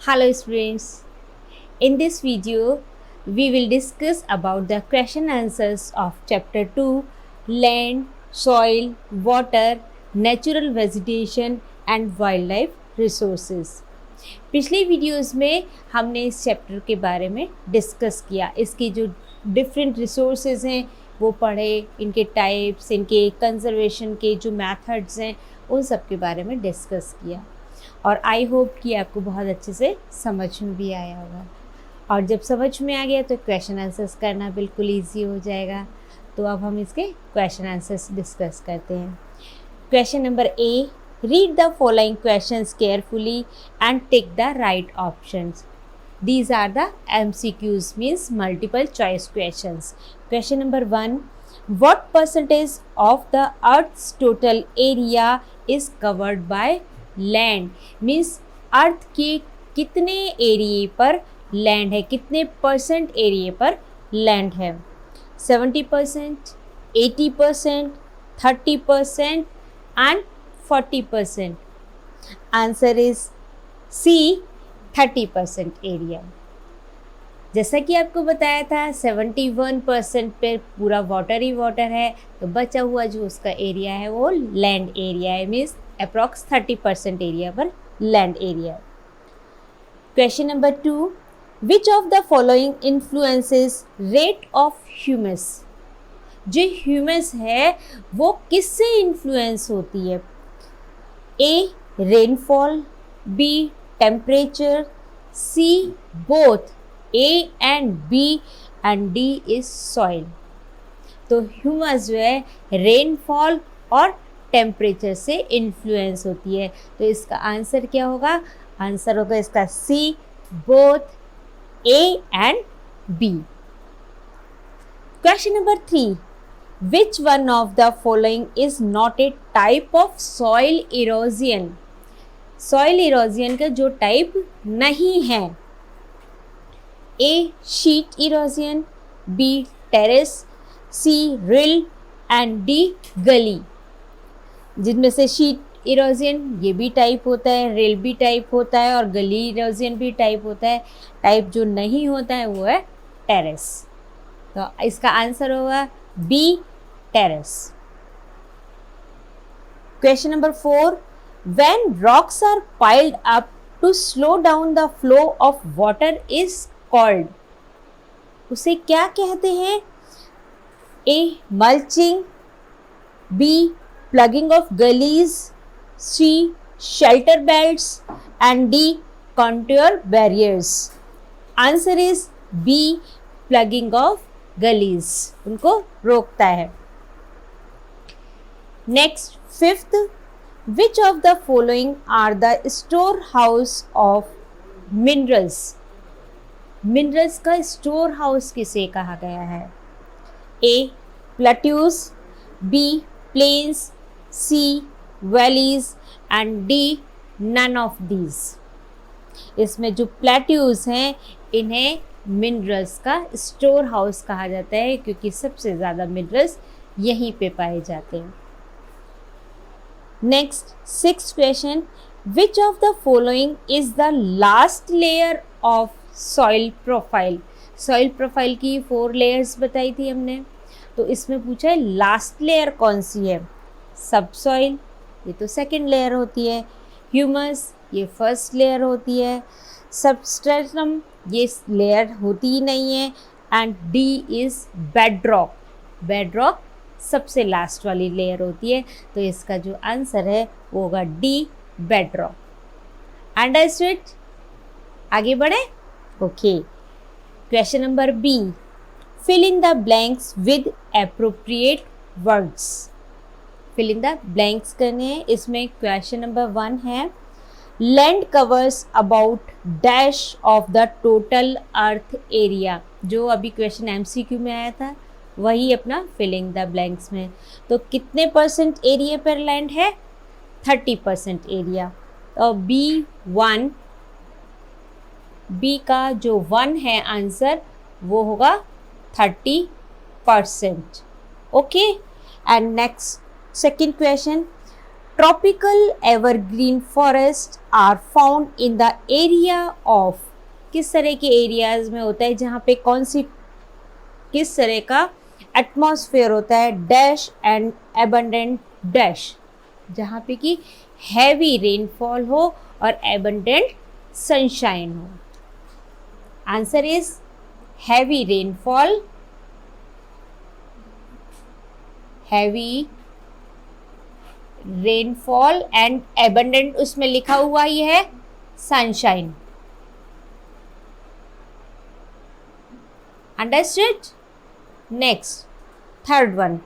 Hello students, in this video we will discuss about the question answers of chapter 2 land, soil, water, natural vegetation and wildlife resources। पिछली videos में हमने इस chapter के बारे में discuss किया, इसकी जो डिफरेंट रिसोर्सेज हैं वो पढ़े, इनके टाइप्स, इनके कंजर्वेशन के जो मेथड्स हैं उन सब के बारे में डिस्कस किया और आई होप कि आपको बहुत अच्छे से समझ में भी आया होगा। और जब समझ में आ गया तो क्वेश्चन आंसर्स करना बिल्कुल ईजी हो जाएगा। तो अब हम इसके क्वेश्चन आंसर्स डिस्कस करते हैं। Question number A, read the following questions carefully and tick the right options. These are the MCQs, means multiple choice questions. Question number 1, what percentage of the Earth's total area is covered by land? Means अर्थ के कितने एरिए पर land है, कितने percent एरिए पर land है? 70%, 80%, 30% and 40%. Answer is C, 30% area. जैसा कि आपको बताया था 71% पे पूरा वाटर ही वाटर है, तो बचा हुआ जो उसका एरिया है वो लैंड एरिया है, मीन्स अप्रॉक्स 30% एरिया पर land area. Question number 2, which of the following influences rate of humus? जो ह्यूमस है वो किससे इन्फ्लुएंस होती है? A rainfall, B temperature, C both A and B and D is soil। तो humus जो है रेनफॉल और टेम्परेचर से इन्फ्लुएंस होती है, तो इसका आंसर क्या होगा? आंसर होगा इसका C both A and B। Question number 3, which one of the following is not a type of soil erosion? Soil erosion का जो टाइप नहीं है। A sheet erosion, B terrace, C rill and D gully. जिनमें से sheet erosion ये भी type होता है, रिल भी टाइप होता है और गली इरोजन भी टाइप होता है। टाइप जो नहीं होता है वो है टेरेस, तो इसका आंसर होगा B terrace. Question number 4, when rocks are piled up to slow down the flow of water is called? उसे क्या कहते हैं? A mulching, B plugging of gullies, C shelter belts and D contour barriers। Answer is B plugging of gullies, उनको रोकता है। Next 5th, which of the following are the storehouse of minerals? Minerals का storehouse किसे कहा गया है? A plateaus, B plains, C valleys and D none of these. इसमें जो प्लेट्यूज हैं इन्हें मिनरल्स का स्टोर हाउस कहा जाता है, क्योंकि सबसे ज़्यादा मिनरल्स यहीं पे पाए जाते हैं। Next 6th question, which of the following is the last layer of soil profile? Soil profile की 4 लेयर्स बताई थी हमने, तो इसमें पूछा है लास्ट लेयर कौन सी है? सब सॉइल, ये तो सेकेंड लेयर होती है। ह्यूमस, ये फर्स्ट लेयर होती है। सबस्ट्रेटम, ये लेयर होती ही नहीं है। And D is bedrock, bedrock सबसे लास्ट वाली लेयर होती है, तो इसका जो आंसर है वो होगा डी बेडरॉक। अंडरस्टूड? आगे बढ़े? Okay. Question number B, fill in the blanks with appropriate words. Fill in the blanks करने हैं। इसमें क्वेश्चन नंबर 1 है, land covers about dash of the total earth area. जो अभी क्वेश्चन MCQ में आया था वही अपना फिलिंग द ब्लैंक्स में। तो कितने परसेंट एरिया पर लैंड है? 30% एरिया। तो बी का जो 1 है आंसर वो होगा 30%। Okay. And next second question, tropical evergreen forest are found in the area of, किस तरह के एरियाज में होता है जहाँ पे किस तरह का एटमॉस्फेयर होता है, डैश एंड एबंडेंट डैश, जहाँ पे कि हैवी रेनफॉल हो और एबंडेंट सनशाइन हो। Answer is heavy rainfall, heavy rainfall and abundant, उसमें लिखा हुआ ही है sunshine. Understood? Next, third one,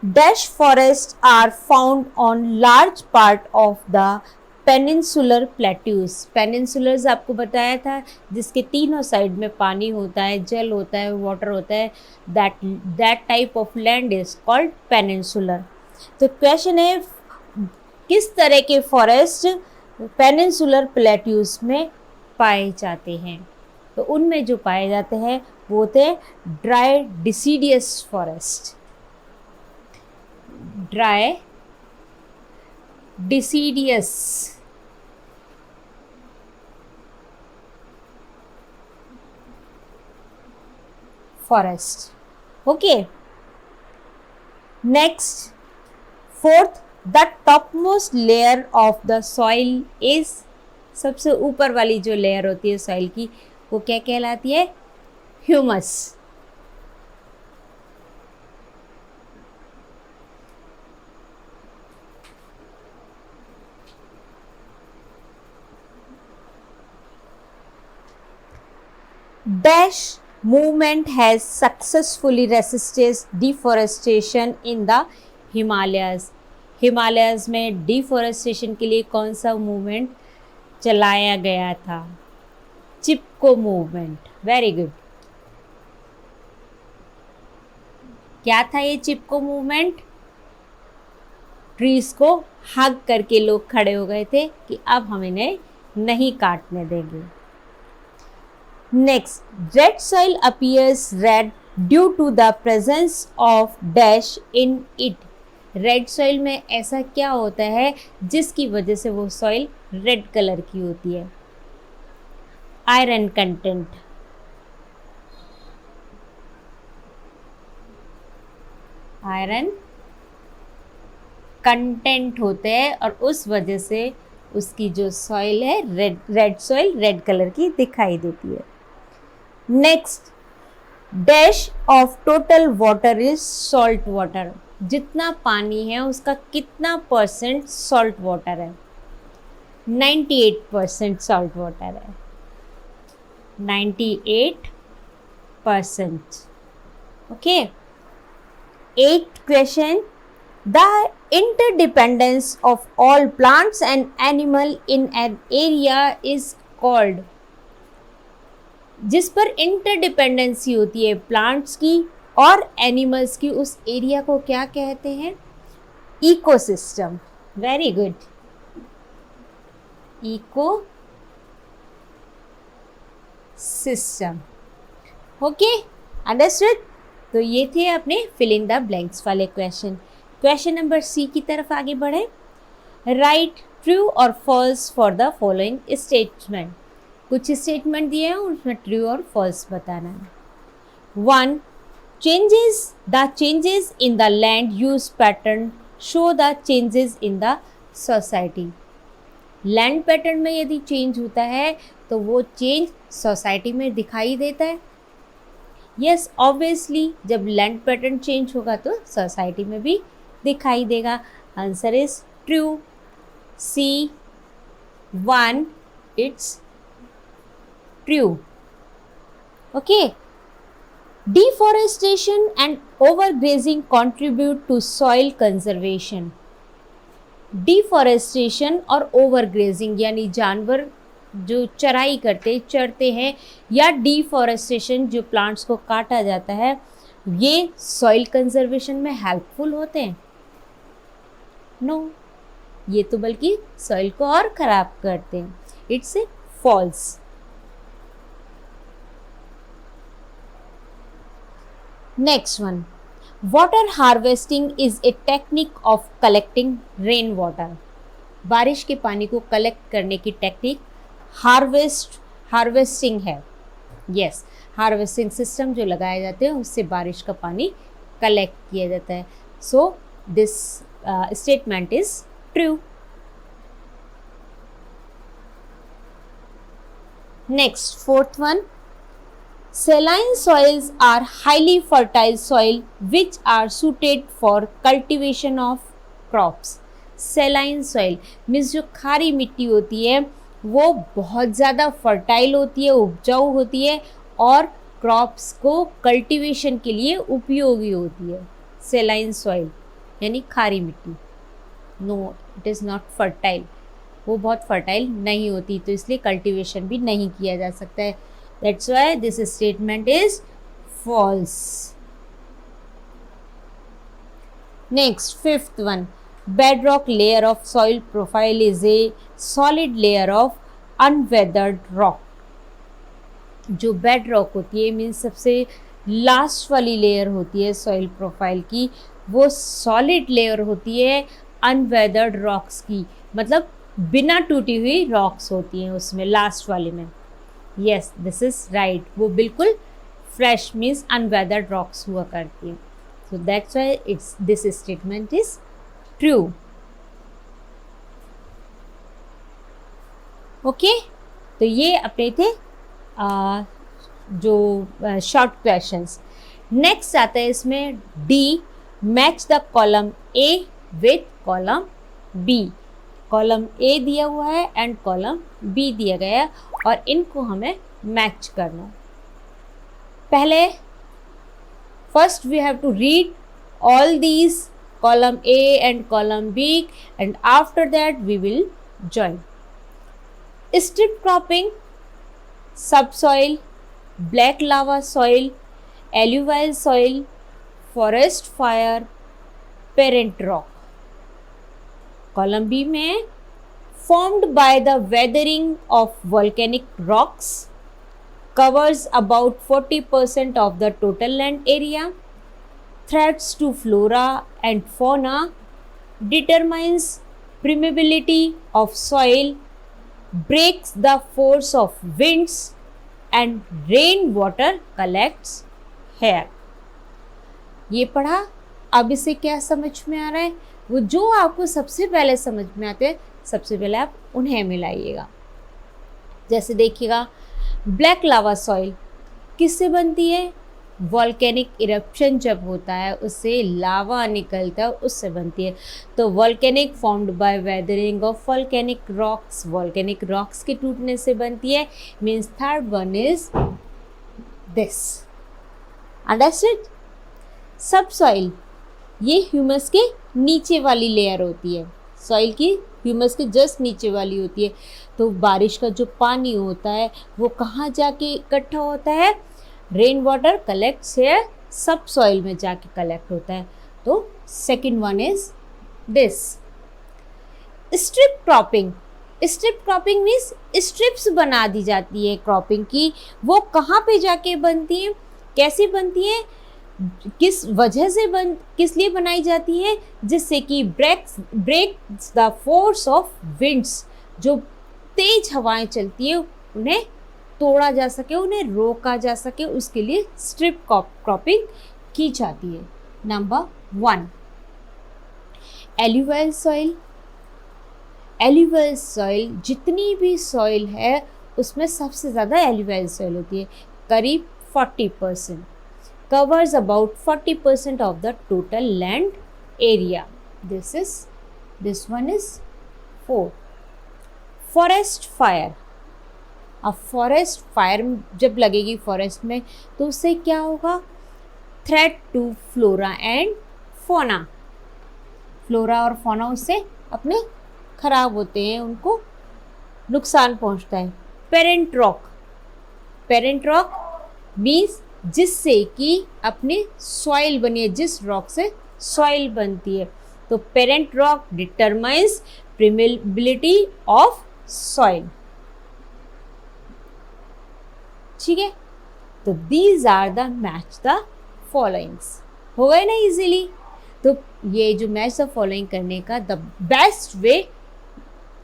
dash forest are found on large part of the peninsular plateaus. Peninsulars आपको बताया था जिसके तीनों साइड में पानी होता है, जल होता है, वाटर होता है, that type of land is called peninsular. तो क्वेश्चन है किस तरह के फॉरेस्ट पेनिनसुलर प्लेट्यूज में पाए जाते हैं। तो उनमें जो पाए जाते हैं वो थे dry deciduous forest, dry deciduous forest. Okay, next, fourth, the topmost layer of the soil is, सबसे ऊपर वाली जो लेयर होती है सॉइल की वो क्या कहलाती है? Humus. Dash movement has successfully resisted deforestation in the Himalayas. Himalayas में डिफॉरेस्टेशन के लिए कौन सा मूवमेंट चलाया गया था? चिपको मूवमेंट। Very good. क्या था ये चिपको मूवमेंट? ट्रीज को हग करके लोग खड़े हो गए थे कि अब हम इन्हें नहीं काटने देंगे। Next, red soil appears red due to the presence of dash in it. Red soil में ऐसा क्या होता है जिसकी वजह से वो सॉइल रेड कलर की होती है? Iron content. आयरन कंटेंट होते हैं और उस वजह से उसकी जो सॉइल है रेड सॉइल रेड कलर की दिखाई देती है। Next, dash of total water is salt water. जितना पानी है उसका कितना परसेंट सॉल्ट वाटर है? 98% सॉल्ट वाटर है। 98%। Okay. 8th question, the interdependence of all plants and animal in an area is called। जिस पर इंटरडिपेंडेंसी होती है प्लांट्स की और एनिमल्स की, उस एरिया को क्या कहते हैं? Ecosystem. Very good, ecosystem. Okay, understood. तो ये थे अपने फिल इन द ब्लैंक्स वाले क्वेश्चन। क्वेश्चन नंबर सी की तरफ आगे बढ़े। राइट ट्रू और false for the following statement. कुछ स्टेटमेंट दिए हैं उसमें ट्रू और फॉल्स बताना है। 1, the changes in the land use pattern show the changes in the society. Land pattern में यदि चेंज होता है तो वो चेंज सोसाइटी में दिखाई देता है। यस, ऑब्वियसली जब लैंड पैटर्न चेंज होगा तो सोसाइटी में भी दिखाई देगा। Answer is true, C 1, it's true. Okay. Deforestation and overgrazing contribute to soil conservation. Deforestation और ओवरग्रेजिंग यानी जानवर जो चराई करते चरते हैं या डिफॉरेस्टेशन जो प्लांट्स को काटा जाता है, ये सॉइल कंजर्वेशन में हेल्पफुल होते हैं? नो, ये तो बल्कि सॉइल को और खराब करते हैं। It's a false. Next one, water harvesting is a technique of collecting rain water. बारिश के पानी को कलेक्ट करने की टेक्निक हार्वेस्टिंग है। यस, हार्वेस्टिंग सिस्टम जो लगाए जाते हैं उससे बारिश का पानी कलेक्ट किया जाता है। So this statement is true. Next, fourth one, saline soils are highly fertile soil which are suited for cultivation of crops। saline soil means जो खारी मिट्टी होती है वो बहुत ज़्यादा फर्टाइल होती है, उपजाऊ होती है और क्रॉप्स को कल्टीवेशन के लिए उपयोगी होती है। saline soil यानी खारी मिट्टी। No, it is not fertile, वो बहुत फर्टाइल नहीं होती, तो इसलिए कल्टीवेशन भी नहीं किया जा सकता है। That's why this statement is false. Next, fifth one, bedrock layer of soil profile is a solid layer of unweathered rock। जो bedrock होती है मीन्स सबसे लास्ट वाली लेयर होती है सॉइल प्रोफाइल की, वो सॉलिड लेयर होती है अनवेदर्ड रॉक्स की, मतलब बिना टूटी हुई रॉक्स होती हैं उसमें, लास्ट वाले में। यस, दिस इज राइट, वो बिल्कुल फ्रेश मीन्स अनवेदर्ड रॉक्स हुआ करती हैं। So that's why it's this statement is true. Okay, तो ये अपने थे जो शॉर्ट क्वेश्चंस। नेक्स्ट आता है इसमें D, match the column A with column B. Column A दिया हुआ है एंड कॉलम बी दिया गया है और इनको हमें मैच करना। पहले first we have to read all these column A and column B and after that we will join. Strip cropping, subsoil, black lava soil, alluvial soil, forest fire, parent rock. Column B में formed by the weathering of volcanic rocks, covers about 40% of the total land area, threats to flora and fauna, determines permeability of soil, breaks the force of winds and rainwater collects here। ये पढ़ा, अब इसे क्या समझ में आ रहा है? वो जो आपको सबसे पहले समझ में आते हैं सबसे पहले आप उन्हें मिलाइएगा। जैसे देखिएगा, ब्लैक लावा सॉइल किससे बनती है? वॉल्केनिक इरप्शन जब होता है उससे लावा निकलता है, उससे बनती है। तो volcanic formed by weathering of volcanic rocks, volcanic rocks के टूटने से बनती है। Means third one is this. Understood? सब सॉइल ये ह्यूमस के नीचे वाली लेयर होती है, सॉइल की ह्यूमस के जस्ट नीचे वाली होती है। तो बारिश का जो पानी होता है वो कहाँ जाके इकट्ठा होता है? रेन वाटर कलेक्ट्स हियर, सब सॉइल में जाके कलेक्ट होता है। तो second one is this. Strip cropping, strip cropping means strips बना दी जाती है क्रॉपिंग की। वो कहाँ पे जाके बनती है, कैसे बनती है, किस वजह से किस लिए बनाई जाती है? जिससे कि breaks the force of winds, जो तेज हवाएं चलती है उन्हें तोड़ा जा सके, उन्हें रोका जा सके, उसके लिए स्ट्रिप क्रॉपिंग की जाती है। Number 1, alluvial soil. Alluvial soil, जितनी भी सॉइल है उसमें सबसे ज़्यादा एल्यूवाइल सॉइल होती है, करीब 40%, covers about 40% of the total land area. This one is 4. Forest fire। अब फॉरेस्ट फायर जब लगेगी फॉरेस्ट में तो उससे क्या होगा? Threat to flora and fauna. Flora और फोना उससे अपने खराब होते हैं, उनको नुकसान पहुंचता है। Parent rock, parent rock means जिससे कि अपनी सॉइल बनी है, जिस रॉक से सॉइल बनती है। तो parent rock determines permeability of soil. ठीक है, तो these are the match the followings. हो गए ना इजीली। तो ये जो मैच द फॉलोइंग करने का द बेस्ट वे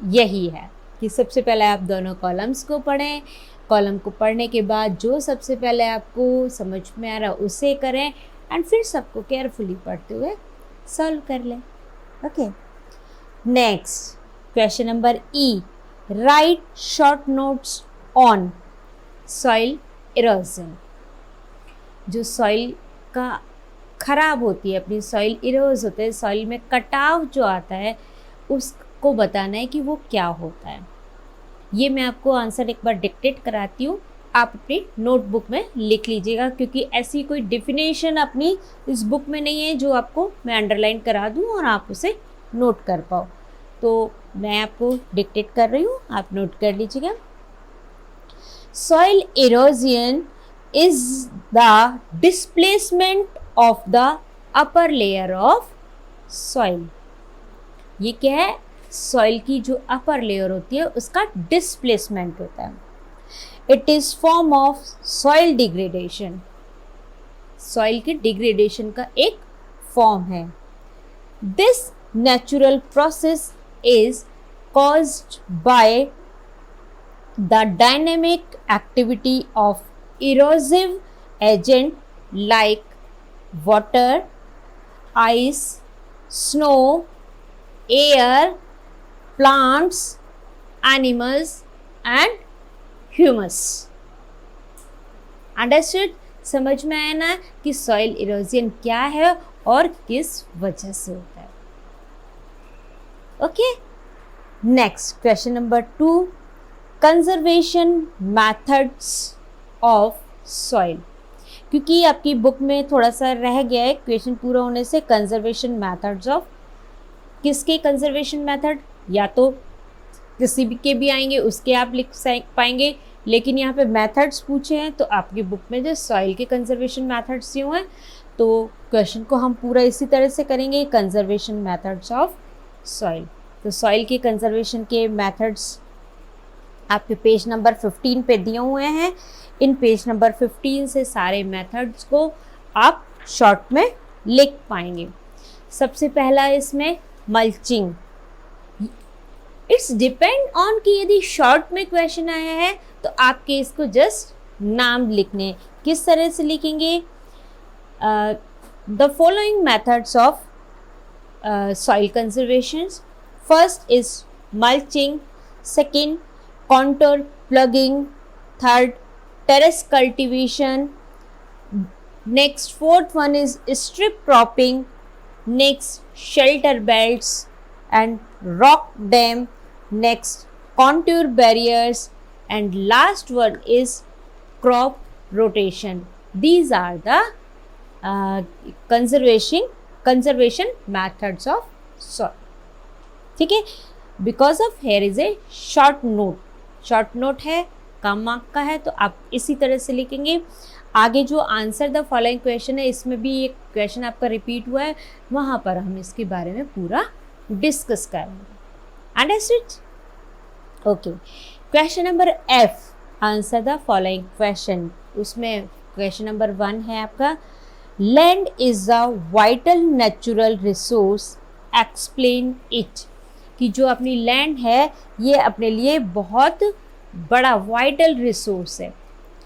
यही है कि सबसे पहले आप दोनों कॉलम्स को पढ़ें, कॉलम को पढ़ने के बाद जो सबसे पहले आपको समझ में आ रहा उसे करें एंड फिर सबको केयरफुली पढ़ते हुए सॉल्व कर लें। Okay, next question number E, right short notes on soil erosion. जो सॉइल का खराब होती है, अपनी सॉइल इरोज होता है, सॉइल में कटाव जो आता है उसको बताना है कि वो क्या होता है। ये मैं आपको आंसर एक बार डिक्टेट कराती हूँ, आप अपनी नोटबुक में लिख लीजिएगा, क्योंकि ऐसी कोई डिफिनेशन अपनी इस बुक में नहीं है जो आपको मैं अंडरलाइन करा दूँ और आप उसे नोट कर पाओ। तो मैं आपको डिक्टेट कर रही हूँ, आप नोट कर लीजिएगा। Soil erosion is the displacement of the upper layer of soil। ये क्या है? सॉइल की जो अपर लेयर होती है उसका डिस्प्लेसमेंट होता है। It is form of soil degradation, soil के डिग्रेडेशन का एक फॉर्म है। This natural process is caused by the dynamic activity of erosive agent like water, ice, snow, air, plants, animals and humus। Understood? समझ में आया ना कि soil erosion क्या है और किस वजह से होता है। Okay, next question number 2, conservation methods of soil. क्योंकि आपकी बुक में थोड़ा सा रह गया है क्वेश्चन पूरा होने से, कंजर्वेशन मेथड्स ऑफ, किसके कंजर्वेशन मेथड, या तो किसी भी के भी आएंगे उसके आप लिख पाएंगे, लेकिन यहाँ पे मेथड्स पूछे हैं तो आपकी बुक में जो सॉइल के कंजर्वेशन मेथड्स दिए हुए हैं, तो क्वेश्चन को हम पूरा इसी तरह से करेंगे, कंजर्वेशन मेथड्स ऑफ सॉइल। तो सॉइल के कंजर्वेशन के मेथड्स आपके पेज नंबर 15 पे दिए हुए हैं। इन पेज नंबर 15 से सारे मेथड्स को आप शॉर्ट में लिख पाएंगे। सबसे पहला इसमें मल्चिंग। इट्स डिपेंड ऑन कि यदि शॉर्ट में क्वेश्चन आया है तो आपके इसको जस्ट नाम लिखने, किस तरह से लिखेंगे? The following methods of soil conservation. First is mulching, second contour plugging, third terrace cultivation, next fourth one is strip cropping, next shelter belts and rock dam, next contour barriers, and last one is crop rotation। These are the conservation methods of soil। ठीक है, because of here is a short note, short note है, कम mark का है, तो आप इसी तरह से लिखेंगे। आगे जो आंसर द फॉलोइंग क्वेश्चन है, इसमें भी एक क्वेश्चन आपका रिपीट हुआ है, वहाँ पर हम इसके बारे में पूरा डिस्कस करेंगे। Understood? Okay, question number F, answer the following question. उसमें क्वेश्चन नंबर 1 है आपका, land is a vital natural resource, explain it. कि जो अपनी लैंड है ये अपने लिए बहुत बड़ा वाइटल रिसोर्स है,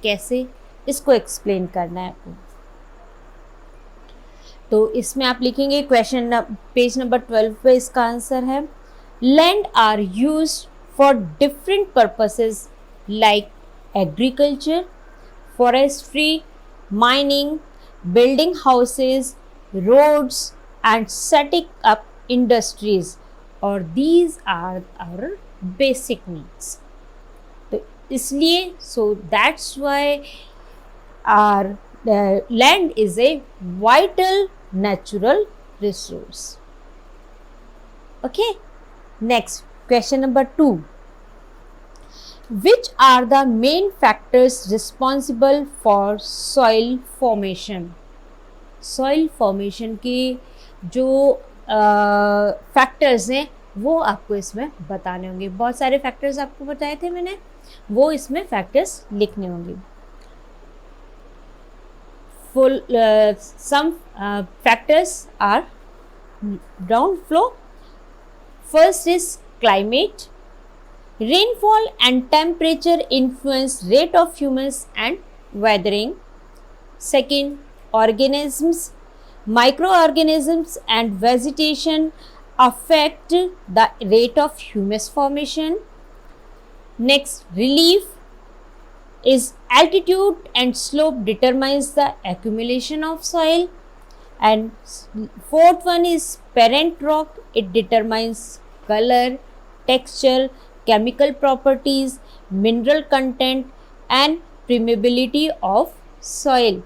कैसे, इसको एक्सप्लेन करना है आपको। तो इसमें आप लिखेंगे क्वेश्चन पेज नंबर 12 पे इसका आंसर है, land are used for different purposes like agriculture, forestry, mining, building houses, roads and setting up industries, और these are our basic needs। तो इसलिए so that's why our land is a vital natural resource। Okay, next question number 2, which are the main factors responsible for soil formation। soil formation के जो factors हैं वो आपको इसमें बताने होंगे। बहुत सारे फैक्टर्स आपको बताए थे मैंने, वो इसमें फैक्टर्स लिखने होंगे। full some factors are downflow. First is climate. Rainfall and temperature influence rate of humus and weathering. Second, organisms. Microorganisms and vegetation affect the rate of humus formation. Next, relief is altitude and slope determines the accumulation of soil. And fourth one is parent rock. It determines color, texture, chemical properties, mineral content and permeability of soil.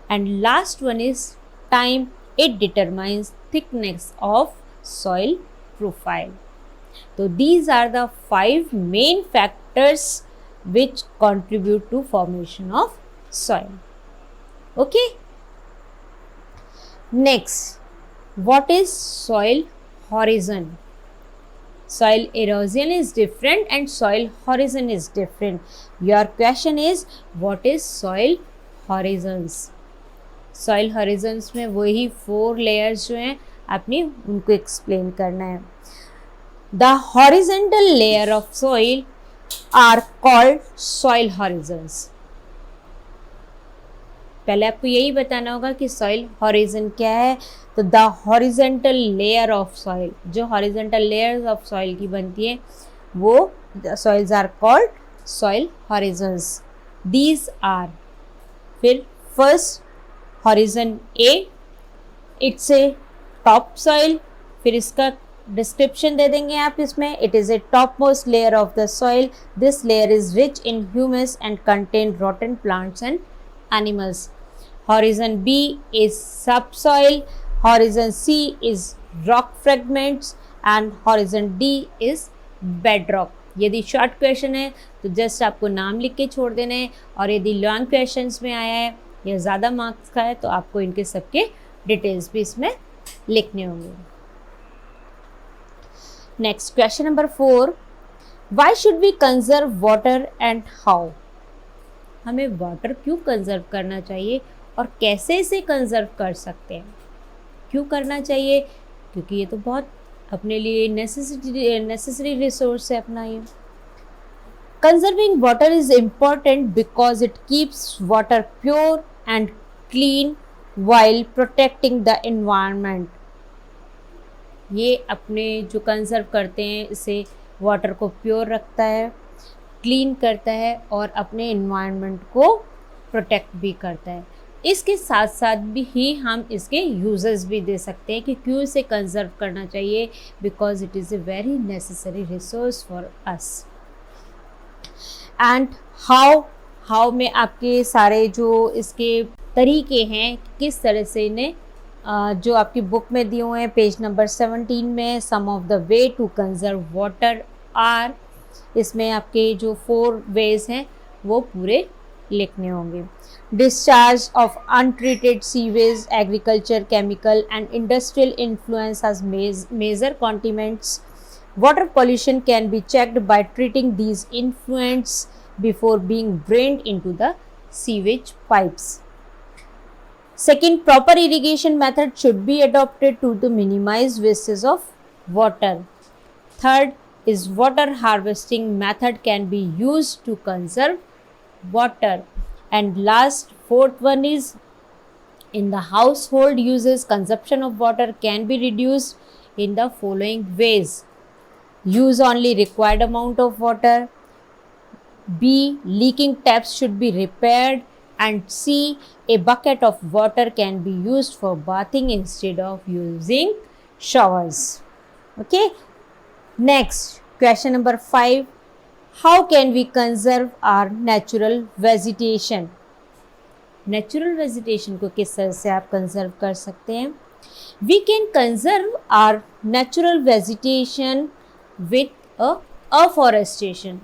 And last one is time. It determines thickness of soil profile. So these are the 5 main factors which contribute to formation of soil. Okay. Next, what is soil horizon? Soil erosion is different and soil horizon is different. Your question is, what is soil horizons? Soil horizons में वही 4 layers जो हैं आपने उनको explain करना है. The horizontal layer of soil are called soil horizons. पहले आपको यही बताना होगा कि सॉइल हॉरिजन क्या है. तो the horizontal layer of soil, जो हॉरिजेंटल लेयर्स ऑफ सॉइल की बनती है वो soils are called soil horizons. These are, फिर first horizon A, it's a top soil. फिर इसका डिस्क्रिप्शन दे देंगे आप इसमें. It is a top most layer of the soil. This layer is rich in humus and contain rotten plants and animals. Horizon B is subsoil. Horizon C is rock fragments and horizon D is bedrock. यदि short question है तो just आपको नाम लिख के छोड़ देना है, और यदि लॉन्ग क्वेश्चंस में आया है या ज़्यादा मार्क्स का है तो आपको इनके सबके डिटेल्स भी इसमें लिखने होंगे. Next question number 4. Why should we conserve water and how? हमें वाटर क्यों कंजर्व करना चाहिए और कैसे इसे कंजर्व कर सकते हैं. क्यों करना चाहिए? क्योंकि ये तो बहुत अपने लिए नेसेसरी रिसोर्स है अपना ये. Conserving water is important because it keeps water pure and clean while protecting the environment. ये अपने जो कंजर्व करते हैं इससे वाटर को प्योर रखता है, क्लीन करता है और अपने इन्वायरमेंट को प्रोटेक्ट भी करता है. इसके साथ साथ भी ही हम इसके यूजेस भी दे सकते हैं कि क्यों इसे कंजर्व करना चाहिए. Because it is a very necessary resource for us. And how में आपके सारे जो इसके तरीके हैं किस तरह से इन्हें जो आपकी बुक में दिए हुए हैं पेज नंबर 17 में, some of the way to conserve water are, इसमें आपके जो 4 वेज हैं वो पूरे लिखने होंगे. Discharge of untreated sewage, agriculture, chemical and industrial influence has major continents. Water pollution can be checked by treating these influence before being drained into the sewage pipes. Second, proper irrigation method should be adopted to minimize wastage of water. Third is water harvesting method can be used to conserve water. And last, fourth one is in the household uses, consumption of water can be reduced in the following ways. Use only required amount of water. B, leaking taps should be repaired. And C, a bucket of water can be used for bathing instead of using showers. Okay. Next, question number 5. How can we conserve our natural vegetation? Natural vegetation को किस तरह से आप conserve कर सकते हैं? We can conserve our natural vegetation with a afforestation.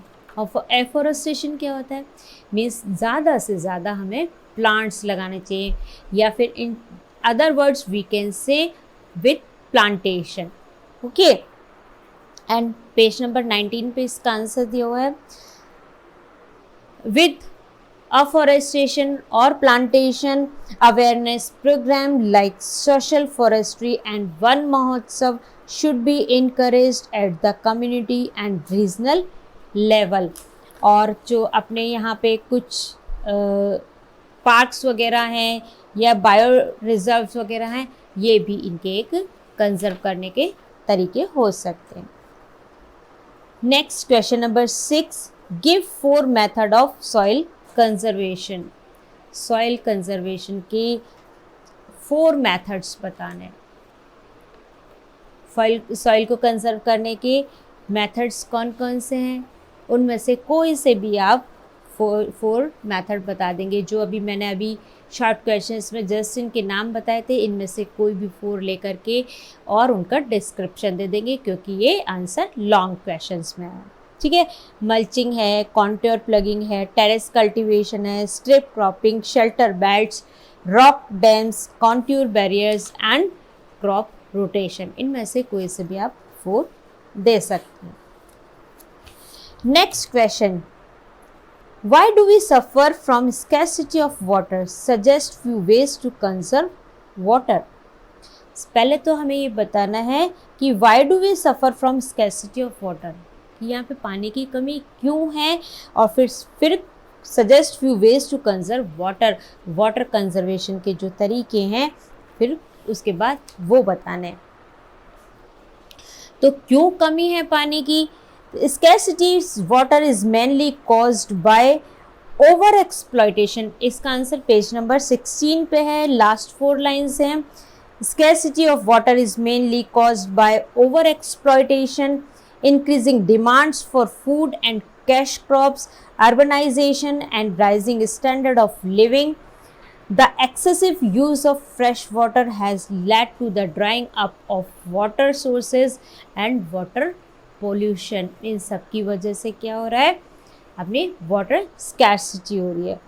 Afforestation क्या होता है? मीन्स ज़्यादा से ज़्यादा हमें प्लांट्स लगाने चाहिए, या फिर in other words we can say with plantation. Okay. And page number 19 पे इसका आंसर दिया हुआ है. With afforestation or plantation awareness program like social forestry and Van Mahotsav should be encouraged at the community and regional level. और जो अपने यहाँ पे कुछ पार्क्स वगैरह हैं या बायो रिजर्व्स वगैरह हैं, ये भी इनके एक कंजर्व करने के तरीके हो सकते हैं. Next question number 6, give 4 method of soil conservation. Soil conservation के 4 मेथड्स बताने. सॉइल को कंजर्व करने के मेथड्स कौन कौन से हैं, उनमें से कोई से भी आप 4 मेथड बता देंगे. जो मैंने अभी शॉर्ट क्वेश्चंस में जस्ट इनके नाम बताए थे, इनमें से कोई भी 4 लेकर के और उनका डिस्क्रिप्शन दे देंगे, क्योंकि ये आंसर लॉन्ग क्वेश्चंस में है. ठीक है. मल्चिंग है, कॉन्ट्योर प्लगिंग है, टेरेस कल्टीवेशन है, strip cropping, shelter belts, rock dams, contour barriers and crop rotation. इनमें से कोई से भी आप 4 दे सकते हैं. Next question, why do we suffer from scarcity of water? Suggest few ways to conserve water. पहले तो हमें ये बताना है कि why do we suffer from scarcity of water, कि यहाँ पे पानी की कमी क्यों है, और फिर suggest few ways to conserve water. Water conservation के जो तरीके हैं, फिर उसके बाद वो बताने. तो क्यों कमी है पानी की? Scarcity water is mainly caused by over exploitation. इसका आंसर पेज नंबर 16 पे है, लास्ट 4 लाइन्स हैं. Scarcity of water is mainly caused by over exploitation, increasing demands for food and cash crops, urbanization and rising standard of living. The excessive use of fresh water has led to the drying up of water sources and water pollution. इन सब की वजह से क्या हो रहा है, अपनी वाटर स्कैर्सिटी हो रही है.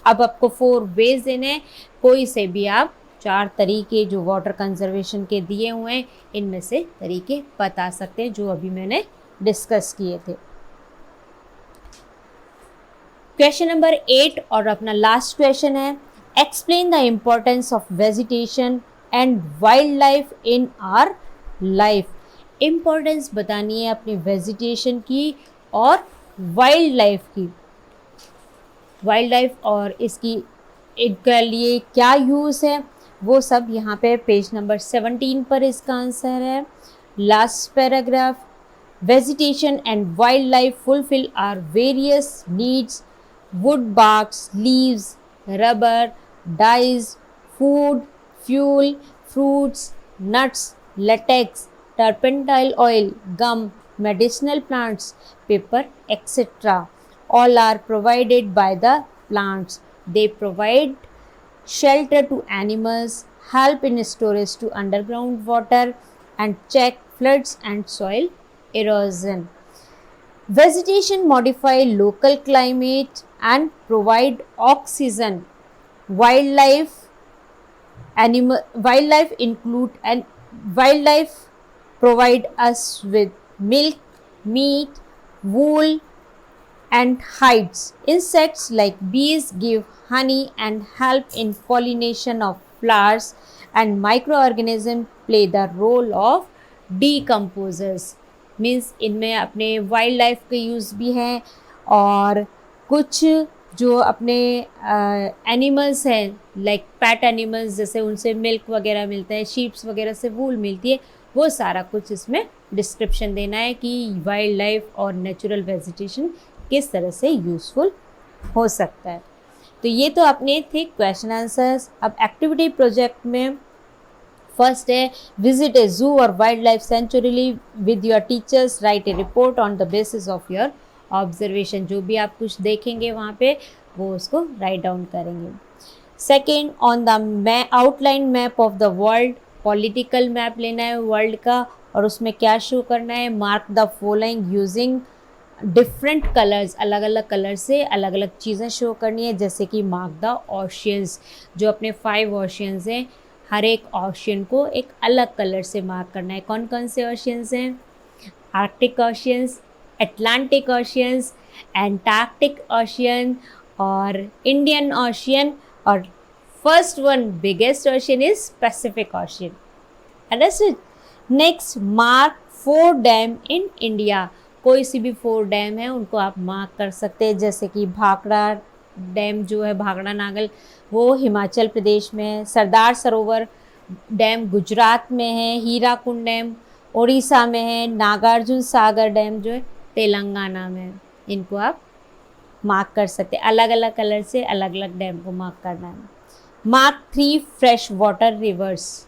अब आपको 4 वेज देने हैं, कोई से भी आप 4 तरीके जो वाटर कंजर्वेशन के दिए हुए हैं, इनमें से तरीके बता सकते हैं जो अभी मैंने डिस्कस किए थे. क्वेश्चन नंबर 8 और अपना लास्ट क्वेश्चन है, explain the importance of vegetation and wildlife in our life. Importance बतानी है अपनी वेजिटेशन की और वाइल्ड लाइफ की. वाइल्ड लाइफ और इनके लिए क्या यूज़ है, वो सब यहाँ पे पेज नंबर 17 पर इसका आंसर है. Last paragraph, vegetation and wildlife fulfil our various needs, wood barks, leaves, rubber, dyes, food, fuel, fruits, nuts, latex, turpentine oil, gum, medicinal plants, paper, etc. All are provided by the plants. They provide shelter to animals, help in storage to underground water, and check floods and soil erosion. Vegetation modify local climate and provide oxygen. Wildlife provide us with milk, meat, wool and hides. Insects like bees give honey and help in pollination of flowers, and microorganisms play the role of decomposers. Means इनमें अपने wild life के use भी हैं, और कुछ जो अपने animals हैं लाइक पैट एनिमल्स, जैसे उनसे मिल्क वगैरह मिलता है, शीप्स वगैरह से वूल मिलती है, वो सारा कुछ इसमें डिस्क्रिप्शन देना है कि वाइल्ड लाइफ और नेचुरल वेजिटेशन किस तरह से यूज़फुल हो सकता है. तो ये तो अपने थे क्वेश्चन आंसर्स. अब एक्टिविटी प्रोजेक्ट में फर्स्ट है, विजिट ए जू और wild life sanctuary with your teachers, right A report on the basis of your observation. जो भी आप कुछ देखेंगे वहाँ पे वो उसको राइट डाउन करेंगे. Second, on the outline map of the world, political map लेना है वर्ल्ड का, और उसमें क्या शो करना है, mark the following using different colours. अलग अलग कलर से अलग अलग चीज़ें शो करनी है, जैसे कि मार्क द ओशियंस. जो अपने 5 ओशियंस हैं, हर एक ओशियन को एक अलग कलर से मार्क करना है. कौन कौन से ओशियंस हैं? Arctic oceans, Atlantic oceans, Antarctic ocean और इंडियन ओशियन, और first one biggest ocean is Pacific ocean. Understood. Next, mark 4 dam in India. कोई सी भी 4 डैम है उनको आप मार्क कर सकते हैं, जैसे कि भाखड़ा डैम जो है, भाखड़ा नागल, वो हिमाचल प्रदेश में है। सरदार सरोवर डैम गुजरात में है। हीराकुंड डैम उड़ीसा में है। नागार्जुन सागर डैम जो है तेलंगाना में है। इनको आप मार्क कर सकते हैं। अलग अलग कलर से अलग अलग डैम को मार्क करना है। Mark 3 fresh water reverse.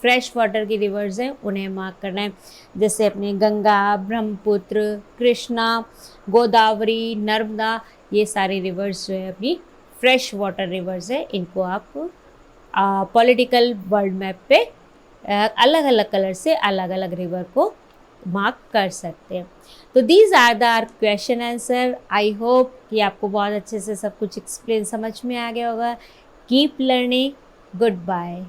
Fresh water की रिवर्स हैं उन्हें मार्क करना है, जैसे अपने गंगा, ब्रह्मपुत्र, कृष्णा, गोदावरी, नर्मदा, ये सारी रिवर्स जो है अपनी फ्रेश वाटर रिवर्स है। इनको आप पॉलिटिकल वर्ल्ड मैप पे अलग अलग कलर से अलग अलग रिवर को मार्क कर सकते हैं। तो these are the are question answer. I hope कि आपको बहुत अच्छे से सब कुछ एक्सप्लेन समझ में आ गया होगा। Keep learning. Good bye.